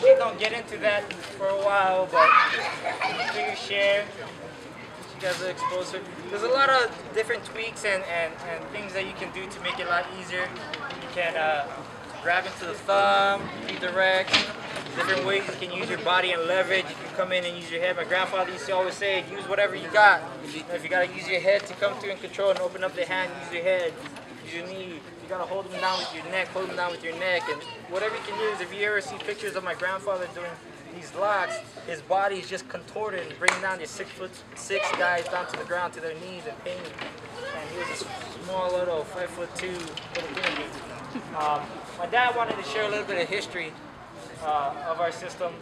usually don't get into that for a while, but I figure share. You guys are exposed to. There's a lot of different tweaks and things that you can do to make it a lot easier. You can grab into the thumb, redirect, different ways you can use your body and leverage. You can come in and use your head. My grandfather used to always say, use whatever you got. If you got to use your head to come through and control and open up the hand, use your head, use your knee. You got to hold them down with your neck, hold them down with your neck. And whatever you can use. If you ever see pictures of my grandfather doing these locks, his body is just contorted and bringing down your 6'6" guys down to the ground to their knees in pain. And he was a small little 5'2" little baby. My dad wanted to share a little bit of history of our system.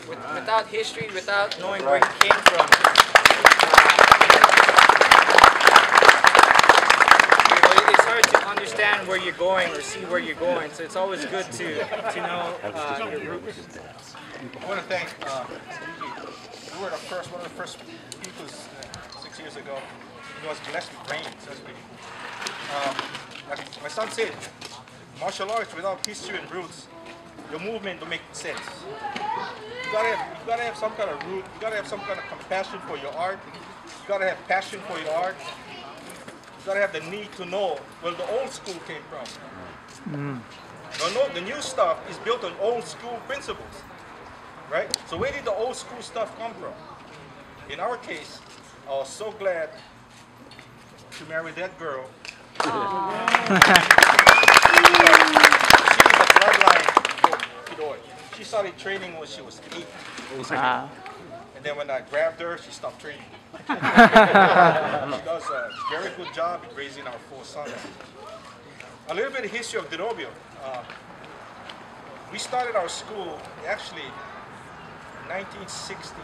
Without history, without knowing where he came from, it's hard to understand where you're going or see where you're going. So it's always good to know your roots. I want to thank you were one of the first people 6 years ago who was blessed with brains. That's pretty cool. Like my son said, martial arts without history and roots, your movement don't make sense. You gotta have some kind of root. You gotta have some kind of compassion for your art. You gotta have passion for your art. You gotta have the need to know where the old school came from. The new stuff is built on old school principles, right? So where did the old school stuff come from? In our case, I was so glad to marry that girl. She's a bloodline for Pidoi. She started training when she was 8. And then when I grabbed her, she stopped training. She does a very good job in raising our 4 sons. A little bit of history of Derobio. We started our school actually in 1962.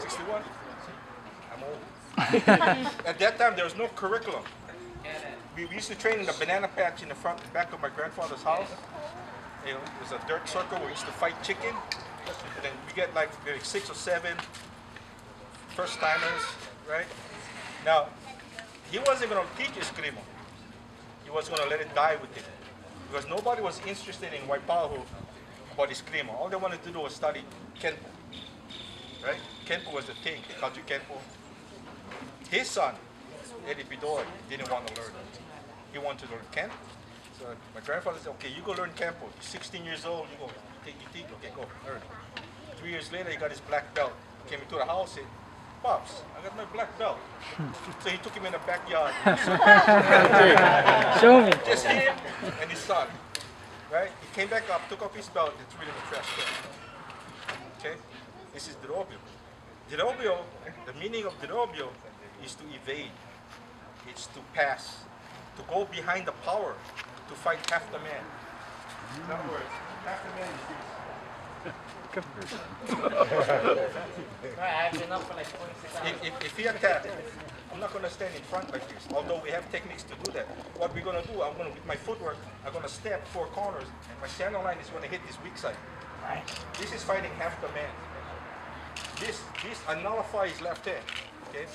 61? I'm old. At that time, there was no curriculum. We used to train in the banana patch in the front and back of my grandfather's house. You know, it was a dirt circle where we used to fight chicken. And then we get like maybe 6 or 7 first timers, right? Now, he wasn't going to teach Eskrima. He was going to let it die with him. Because nobody was interested in Waipahu about Eskrima. All they wanted to do was study Kenpo. Right? Kenpo was the thing, the country Kenpo. His son, Eddie Pidoi, didn't want to learn. He wanted to learn Kenpo. So my grandfather said, okay, you go learn Kenpo. You're 16 years old, you go take your teeth, okay, go learn. 3 years later, he got his black belt. Came into the house, said, Pops, I got my black belt. So he took him in the backyard. Show me. Just him and his son. Right? He came back up, took off his belt, and threw it in the trash can. Okay? This is Derobio. Derobio, the meaning of Derobio is to evade. It's to pass. To go behind the power. To fight half the man. In other words, half the man is this. I have enough for like 26 hours. If he attacked, I'm not going to stand in front like this. Although we have techniques to do that. What we're going to do, with my footwork, I'm going to step 4 corners, and my center line is going to hit this weak side. This is fighting half the man. This nullifies his left hand. Okay.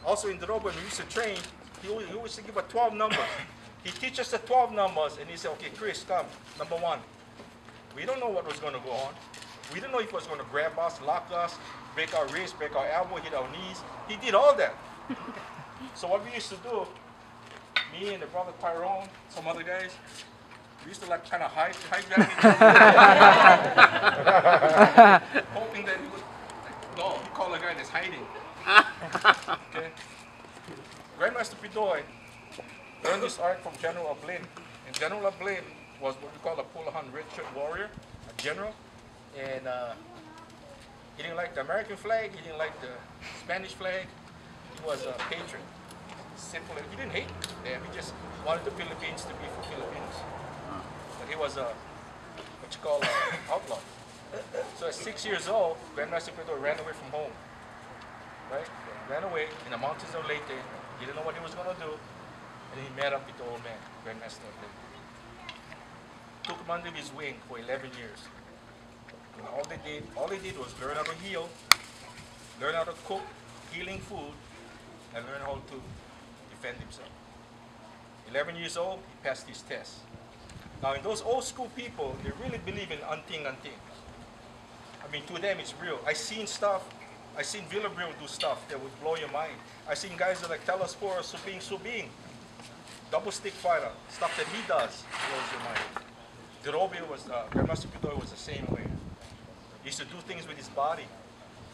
Also in the Derobio, when we used to train, he always used to give us 12 numbers. He teaches the 12 numbers, and he said, okay, Chris, come, number 1. We don't know what was going to go on. We didn't know if he was going to grab us, lock us, break our wrist, break our elbow, hit our knees. He did all that. So what we used to do, me and the brother Tyrone, some other guys, we used to like kind of hide behind each other. Hoping that he would, no, he called a guy that's hiding. Okay. Grandmaster Pidoi learned this art from General Ablin. And General Ablin was what we call a Pulahan red shirt warrior, a general. And he didn't like the American flag, he didn't like the Spanish flag. He was a patriot. Simple. He didn't hate them, he just wanted the Philippines to be for Filipinos. But he was a, what you call an outlaw. So at 6 years old, Grandmaster Pidoi ran away from home. Right? Ran away in the mountains of Leyte. He didn't know what he was going to do. And he met up with the old man, Grandmaster Ablin. Took him under his wing for 11 years. And all they did was learn how to heal, learn how to cook healing food, and learn how to defend himself. 11 years old, he passed his test. Now, in those old school people, they really believe in anting. I mean, to them, it's real. I seen stuff. I seen Villabril do stuff that would blow your mind. I seen guys that like Telespor, Subing, double stick fighter, stuff that he does blows your mind. Derobio was, Grandmaster Pidoy was the same way. He used to do things with his body.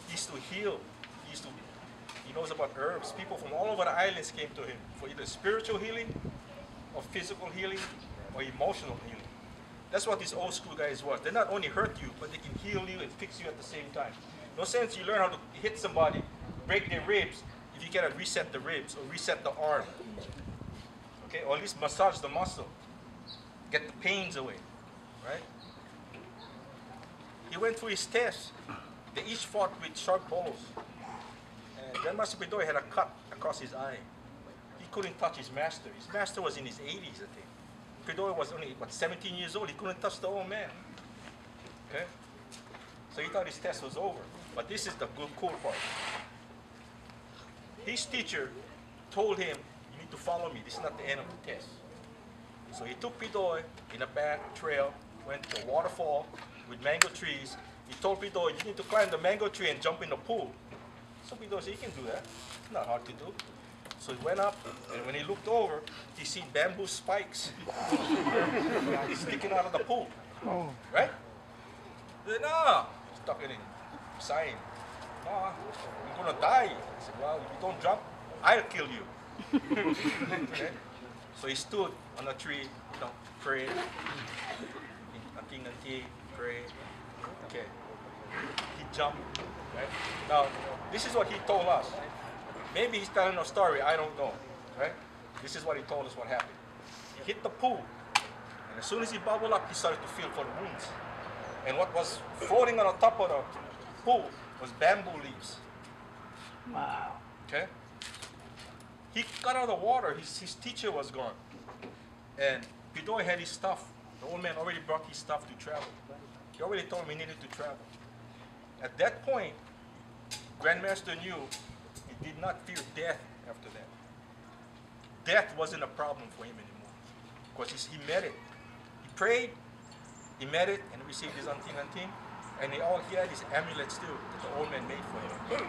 He used to heal. He knows about herbs. People from all over the islands came to him for either spiritual healing, or physical healing, or emotional healing. That's what these old school guys was. They not only hurt you, but they can heal you and fix you at the same time. No sense you learn how to hit somebody, break their ribs, if you cannot reset the ribs or reset the arm. Okay, or at least massage the muscle. Get the pains away, right? He went through his tests. They each fought with sharp poles. And Grandmaster Pidoy had a cut across his eye. He couldn't touch his master. His master was in his 80s, I think. Pidoy was only, 17 years old. He couldn't touch the old man. Okay? So he thought his test was over. But this is the good, cool part. His teacher told him, you need to follow me. This is not the end of the test. So he took Pidoy in a back trail, went to a waterfall with mango trees. He told Pidoy, you need to climb the mango tree and jump in the pool. So Pidoy said, you can do that. It's not hard to do. So he went up, and when he looked over, he see bamboo spikes sticking out of the pool. Oh. Right? He said, no. He's talking in sign. No, you're going to die. I said, well, if you don't jump, I'll kill you. Okay? So he stood on a tree, prayed. Anting, pray. Okay. He jumped. Right? Now, this is what he told us. Maybe he's telling a story, I don't know. Right? This is what he told us what happened. He hit the pool, and as soon as he bubbled up, he started to feel for the wounds. And what was floating on the top of the pool was bamboo leaves. Wow. Okay? He got out of the water, his teacher was gone. And Pidoy had his stuff. The old man already brought his stuff to travel. He already told him he needed to travel. At that point, Grandmaster knew he did not fear death after that. Death wasn't a problem for him anymore. Because he met it. He prayed, he met it, and received his anting. And he had his amulet still that the old man made for him.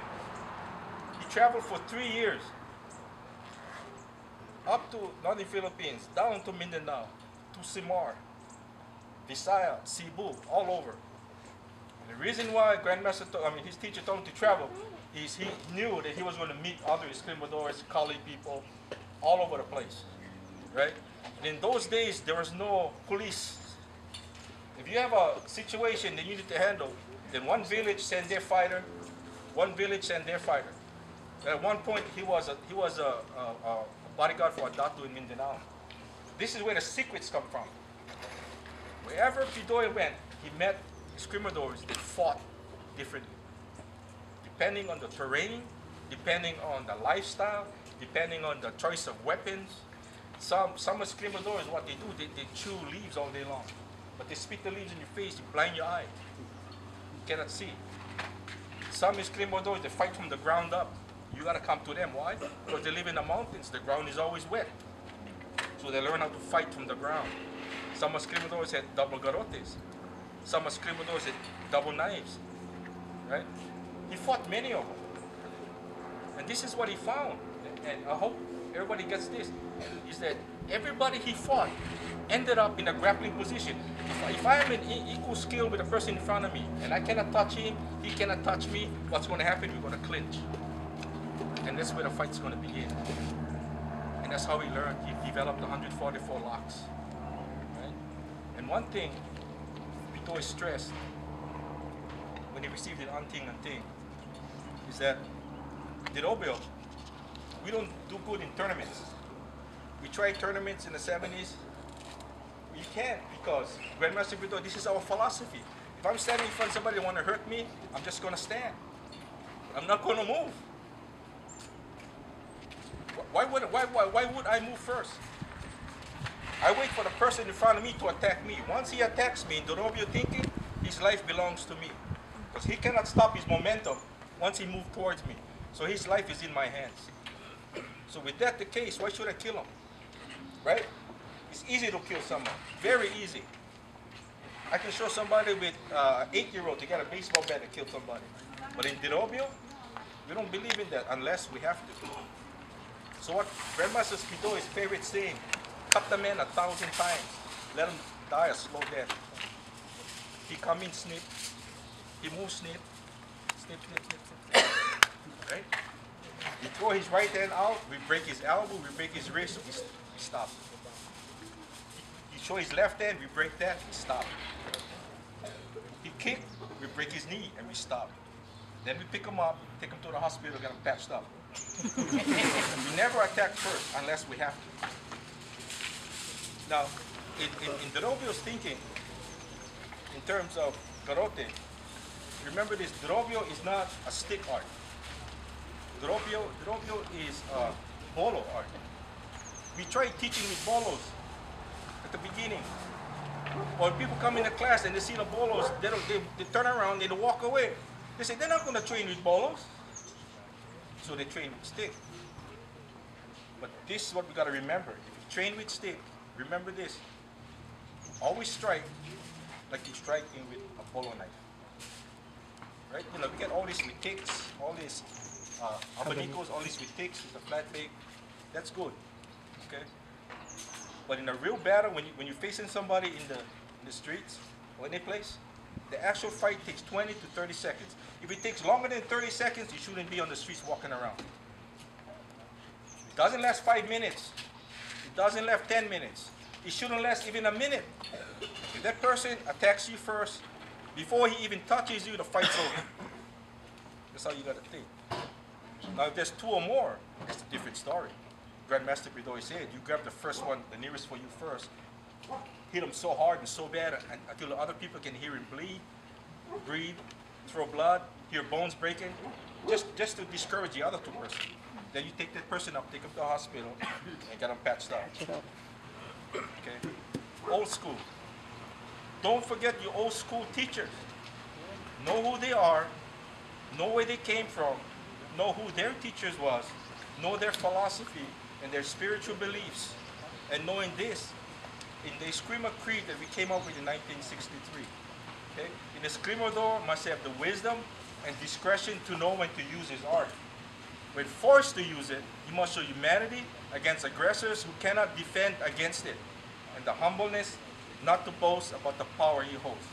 He traveled for 3 years. Up to northern Philippines, down to Mindanao, to Simar, Visaya, Cebu, all over. And the reason why his teacher told him to travel is he knew that he was going to meet other Escrimadores, Kali people, all over the place, right? And in those days, there was no police. If you have a situation that you need to handle, then one village send their fighter, one village send their fighter. At one point, he was a bodyguard for a Datu in Mindanao. This is where the secrets come from. Wherever Pidoy went, he met Escrimadores that fought differently. Depending on the terrain, depending on the lifestyle, depending on the choice of weapons. Some Escrimadores, what they do, they chew leaves all day long. But they spit the leaves in your face, you blind your eye. You cannot see. Some Escrimadores, they fight from the ground up. You gotta come to them. Why? Because they live in the mountains. The ground is always wet. So they learn how to fight from the ground. Some Escrimadores had double garrotes. Some Escrimadores had double knives. Right? He fought many of them. And this is what he found. And I hope everybody gets this. Is that everybody he fought ended up in a grappling position. If I am in equal skill with the person in front of me, and I cannot touch him, he cannot touch me, what's going to happen? We're going to clinch. And that's where the fight's going to begin. And that's how he learned. He developed 144 locks. Right? And one thing Pidoy stressed when he received the anting is that Derobio, we don't do good in tournaments. We tried tournaments in the 70s. We can't because Grandmaster Pidoy, this is our philosophy. If I'm standing in front of somebody that want to hurt me, I'm just going to stand. I'm not going to move. Why would I move first? I wait for the person in front of me to attack me. Once he attacks me in Derobio thinking, his life belongs to me. Because he cannot stop his momentum once he moves towards me. So his life is in my hands. So with that the case, why should I kill him? Right? It's easy to kill someone, very easy. I can show somebody with an 8-year-old to get a baseball bat and kill somebody. But in Derobio, we don't believe in that unless we have to. So what Grandmaster Spidoy's favorite saying, cut the man 1,000 times, let him die a slow death. He come in, snip, he moves, snip, snip, snip, snip, snip, right? We throw his right hand out, we break his elbow, we break his wrist, we stop. He show his left hand, we break that, we stop. He kick, we break his knee, and we stop. Then we pick him up, take him to the hospital, get him patched up. We never attack first unless we have to. Now, in Derobio's thinking, in terms of garrote, remember this, Derobio is not a stick art. Derobio is a bolo art. We try teaching with bolos at the beginning. When people come into class and they see the bolos, they turn around, they walk away. They say, they're not going to train with bolos. So they train with stick. But this is what we got to remember. If you train with stick, remember this. Always strike like you're striking with a polo knife. Right? You know, we get all this with ticks, all these abanicos, all this with ticks, with a flat peg. That's good. Okay? But in a real battle, when you're facing somebody in the streets or any place, the actual fight takes 20 to 30 seconds. If it takes longer than 30 seconds, you shouldn't be on the streets walking around. It doesn't last 5 minutes. It doesn't last 10 minutes. It shouldn't last even a minute. If that person attacks you first, before he even touches you, the fight's over. That's how you got to think. Now, if there's 2 or more, it's a different story. Grandmaster Spidoy said, you grab the first one, the nearest for you first, hit him so hard and so bad until the other people can hear him bleed, breathe, throw blood, hear bones breaking, just to discourage the other 2 persons. Then you take that person up, take him to the hospital, and get him patched up. Okay? Old school. Don't forget your old school teachers. Know who they are, know where they came from, know who their teachers was, know their philosophy and their spiritual beliefs. And knowing this, in the Eskrima Creed that we came up with in 1963, okay? In the Escrimador must have the wisdom and discretion to know when to use his art. When forced to use it, he must show humanity against aggressors who cannot defend against it, and the humbleness not to boast about the power he holds.